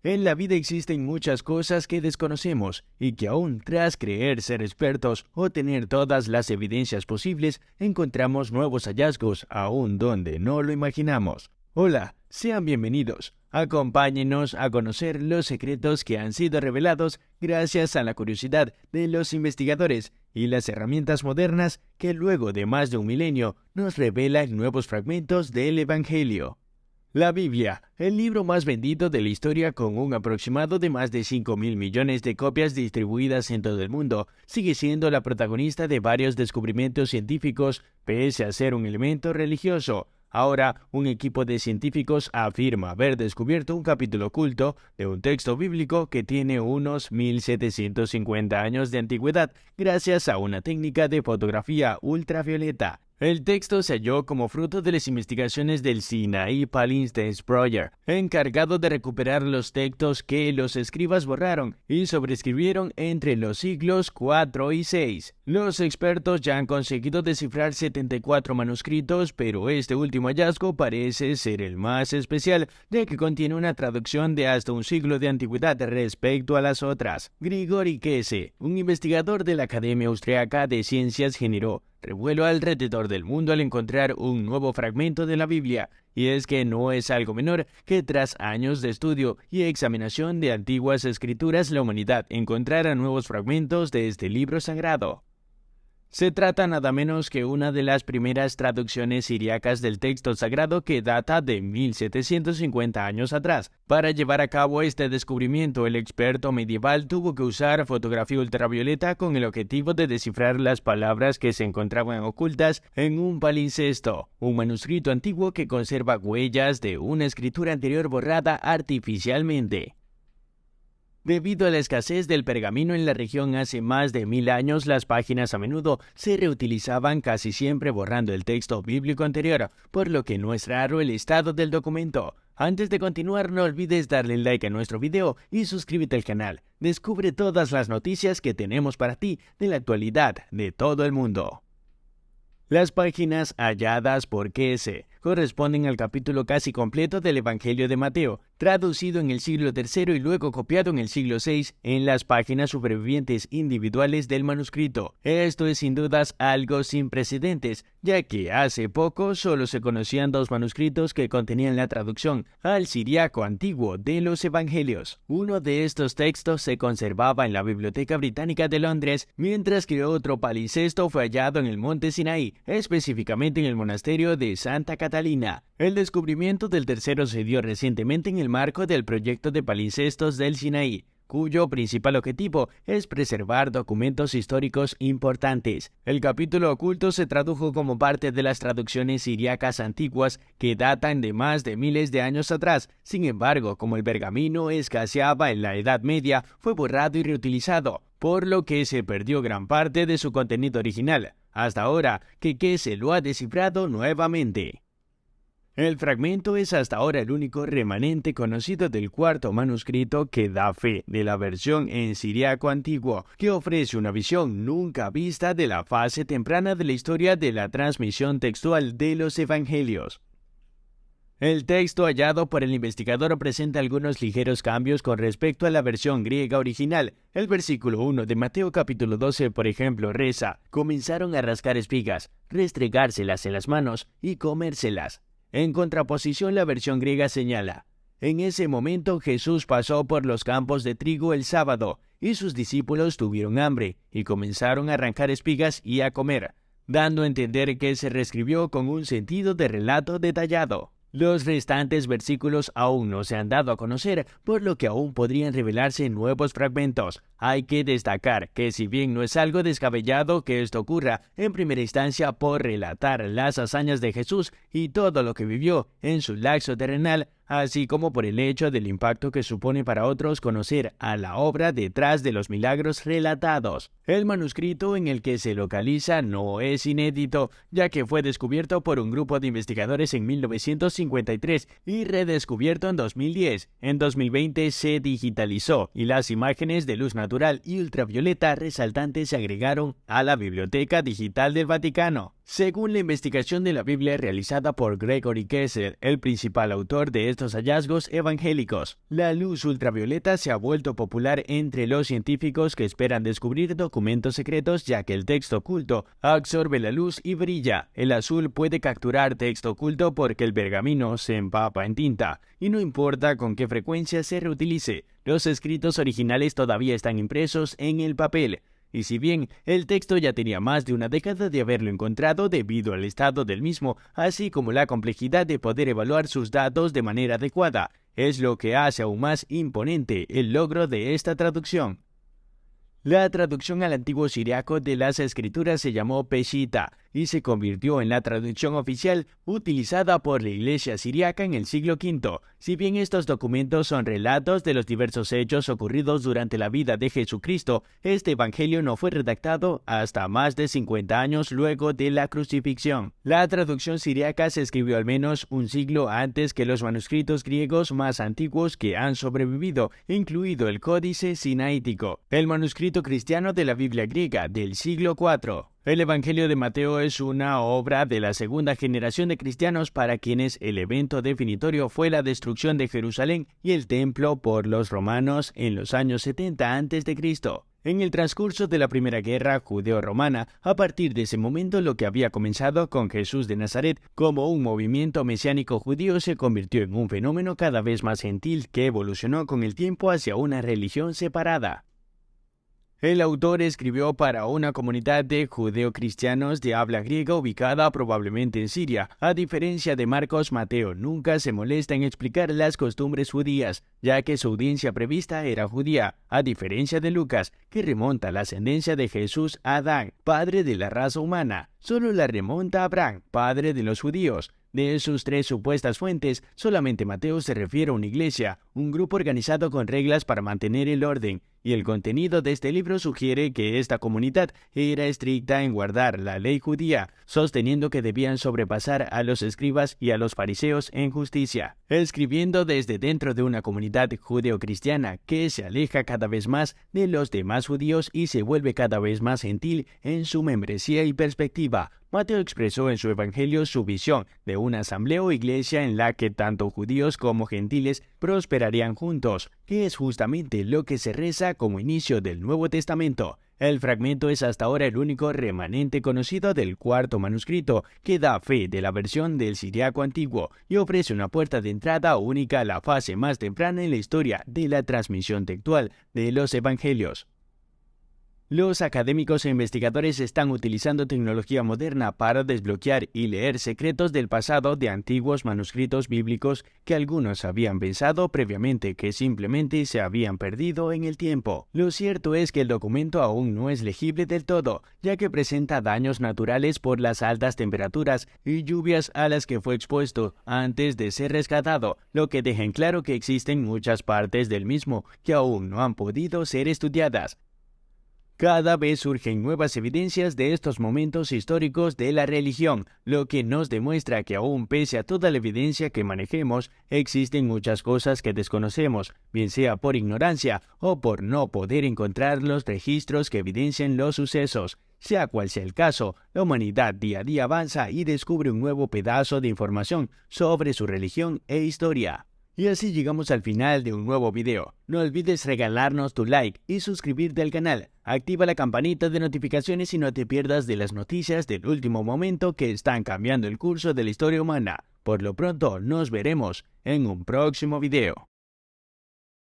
En la vida existen muchas cosas que desconocemos y que aún tras creer ser expertos o tener todas las evidencias posibles, encontramos nuevos hallazgos aún donde no lo imaginamos. Hola, sean bienvenidos. Acompáñenos a conocer los secretos que han sido revelados gracias a la curiosidad de los investigadores y las herramientas modernas que luego de más de un milenio nos revelan nuevos fragmentos del Evangelio. La Biblia, el libro más vendido de la historia con un aproximado de más de 5.000 millones de copias distribuidas en todo el mundo, sigue siendo la protagonista de varios descubrimientos científicos pese a ser un elemento religioso. Ahora, un equipo de científicos afirma haber descubierto un capítulo oculto de un texto bíblico que tiene unos 1750 años de antigüedad gracias a una técnica de fotografía ultravioleta. El texto se halló como fruto de las investigaciones del Sinai Palimpsest Project, encargado de recuperar los textos que los escribas borraron y sobreescribieron entre los siglos IV y VI. Los expertos ya han conseguido descifrar 74 manuscritos, pero este último hallazgo parece ser el más especial, ya que contiene una traducción de hasta un siglo de antigüedad respecto a las otras. Grigori Kese, un investigador de la Academia Austriaca de Ciencias, generó revuelo alrededor del mundo al encontrar un nuevo fragmento de la Biblia, y es que no es algo menor que tras años de estudio y examinación de antiguas escrituras la humanidad encontrara nuevos fragmentos de este libro sagrado. Se trata nada menos que una de las primeras traducciones siríacas del texto sagrado que data de 1750 años atrás. Para llevar a cabo este descubrimiento, el experto medieval tuvo que usar fotografía ultravioleta con el objetivo de descifrar las palabras que se encontraban ocultas en un palincesto, un manuscrito antiguo que conserva huellas de una escritura anterior borrada artificialmente. Debido a la escasez del pergamino en la región hace más de 1000 años, las páginas a menudo se reutilizaban casi siempre borrando el texto bíblico anterior, por lo que no es raro el estado del documento. Antes de continuar, no olvides darle like a nuestro video y suscríbete al canal. Descubre todas las noticias que tenemos para ti de la actualidad de todo el mundo. Las páginas halladas por Kese corresponden al capítulo casi completo del Evangelio de Mateo, traducido en el siglo III y luego copiado en el siglo VI en las páginas supervivientes individuales del manuscrito. Esto es sin dudas algo sin precedentes, ya que hace poco solo se conocían 2 manuscritos que contenían la traducción al siríaco antiguo de los Evangelios. Uno de estos textos se conservaba en la Biblioteca Británica de Londres, mientras que otro palincesto fue hallado en el monte Sinaí, específicamente en el monasterio de Santa Catalina. El descubrimiento del tercero se dio recientemente en el marco del proyecto de palincestos del Sinaí, cuyo principal objetivo es preservar documentos históricos importantes. El capítulo oculto se tradujo como parte de las traducciones siríacas antiguas que datan de más de miles de años atrás. Sin embargo, como el pergamino escaseaba en la Edad Media, fue borrado y reutilizado, por lo que se perdió gran parte de su contenido original, hasta ahora que se lo ha descifrado nuevamente. El fragmento es hasta ahora el único remanente conocido del cuarto manuscrito que da fe de la versión en siríaco antiguo, que ofrece una visión nunca vista de la fase temprana de la historia de la transmisión textual de los evangelios. El texto hallado por el investigador presenta algunos ligeros cambios con respecto a la versión griega original. El versículo 1 de Mateo capítulo 12, por ejemplo, reza: comenzaron a rascar espigas, restregárselas en las manos y comérselas. En contraposición, la versión griega señala: en ese momento Jesús pasó por los campos de trigo el sábado, y sus discípulos tuvieron hambre, y comenzaron a arrancar espigas y a comer, dando a entender que se reescribió con un sentido de relato detallado. Los restantes versículos aún no se han dado a conocer, por lo que aún podrían revelarse nuevos fragmentos. Hay que destacar que si bien no es algo descabellado que esto ocurra, en primera instancia por relatar las hazañas de Jesús y todo lo que vivió en su lapso terrenal, así como por el hecho del impacto que supone para otros conocer a la obra detrás de los milagros relatados. El manuscrito en el que se localiza no es inédito, ya que fue descubierto por un grupo de investigadores en 1953 y redescubierto en 2010. En 2020 se digitalizó y las imágenes de luz natural y ultravioleta resaltantes se agregaron a la Biblioteca Digital del Vaticano. Según la investigación de la Biblia realizada por Gregory Kessel, el principal autor de estos hallazgos evangélicos, la luz ultravioleta se ha vuelto popular entre los científicos que esperan descubrir documentos secretos, ya que el texto oculto absorbe la luz y brilla. El azul puede capturar texto oculto porque el pergamino se empapa en tinta, y no importa con qué frecuencia se reutilice, los escritos originales todavía están impresos en el papel. Y si bien el texto ya tenía más de una década de haberlo encontrado debido al estado del mismo, así como la complejidad de poder evaluar sus datos de manera adecuada, es lo que hace aún más imponente el logro de esta traducción. La traducción al antiguo siriaco de las escrituras se llamó Peshitta y se convirtió en la traducción oficial utilizada por la Iglesia siriaca en el siglo V. Si bien estos documentos son relatos de los diversos hechos ocurridos durante la vida de Jesucristo, este evangelio no fue redactado hasta más de 50 años luego de la crucifixión. La traducción siriaca se escribió al menos un siglo antes que los manuscritos griegos más antiguos que han sobrevivido, incluido el Códice Sinaítico, el manuscrito cristiano de la Biblia griega del siglo IV. El Evangelio de Mateo es una obra de la segunda generación de cristianos para quienes el evento definitorio fue la destrucción de Jerusalén y el templo por los romanos en los años 70 a.C. En el transcurso de la Primera Guerra Judeo-Romana, a partir de ese momento lo que había comenzado con Jesús de Nazaret como un movimiento mesiánico judío se convirtió en un fenómeno cada vez más gentil que evolucionó con el tiempo hacia una religión separada. El autor escribió para una comunidad de judeocristianos de habla griega ubicada probablemente en Siria. A diferencia de Marcos, Mateo nunca se molesta en explicar las costumbres judías, ya que su audiencia prevista era judía, a diferencia de Lucas, que remonta la ascendencia de Jesús a Adán, padre de la raza humana. Solo la remonta a Abraham, padre de los judíos. De sus tres supuestas fuentes, solamente Mateo se refiere a una iglesia, un grupo organizado con reglas para mantener el orden, y el contenido de este libro sugiere que esta comunidad era estricta en guardar la ley judía, sosteniendo que debían sobrepasar a los escribas y a los fariseos en justicia. Escribiendo desde dentro de una comunidad judeocristiana que se aleja cada vez más de los demás judíos y se vuelve cada vez más gentil en su membresía y perspectiva, Mateo expresó en su evangelio su visión de una asamblea o iglesia en la que tanto judíos como gentiles prosperarían juntos, que es justamente lo que se reza como inicio del Nuevo Testamento. El fragmento es hasta ahora el único remanente conocido del cuarto manuscrito que da fe de la versión del siriaco antiguo y ofrece una puerta de entrada única a la fase más temprana en la historia de la transmisión textual de los evangelios. Los académicos e investigadores están utilizando tecnología moderna para desbloquear y leer secretos del pasado de antiguos manuscritos bíblicos que algunos habían pensado previamente que simplemente se habían perdido en el tiempo. Lo cierto es que el documento aún no es legible del todo, ya que presenta daños naturales por las altas temperaturas y lluvias a las que fue expuesto antes de ser rescatado, lo que deja en claro que existen muchas partes del mismo que aún no han podido ser estudiadas. Cada vez surgen nuevas evidencias de estos momentos históricos de la religión, lo que nos demuestra que aún pese a toda la evidencia que manejemos, existen muchas cosas que desconocemos, bien sea por ignorancia o por no poder encontrar los registros que evidencian los sucesos. Sea cual sea el caso, la humanidad día a día avanza y descubre un nuevo pedazo de información sobre su religión e historia. Y así llegamos al final de un nuevo video. No olvides regalarnos tu like y suscribirte al canal. Activa la campanita de notificaciones y no te pierdas de las noticias del último momento que están cambiando el curso de la historia humana. Por lo pronto, nos veremos en un próximo video.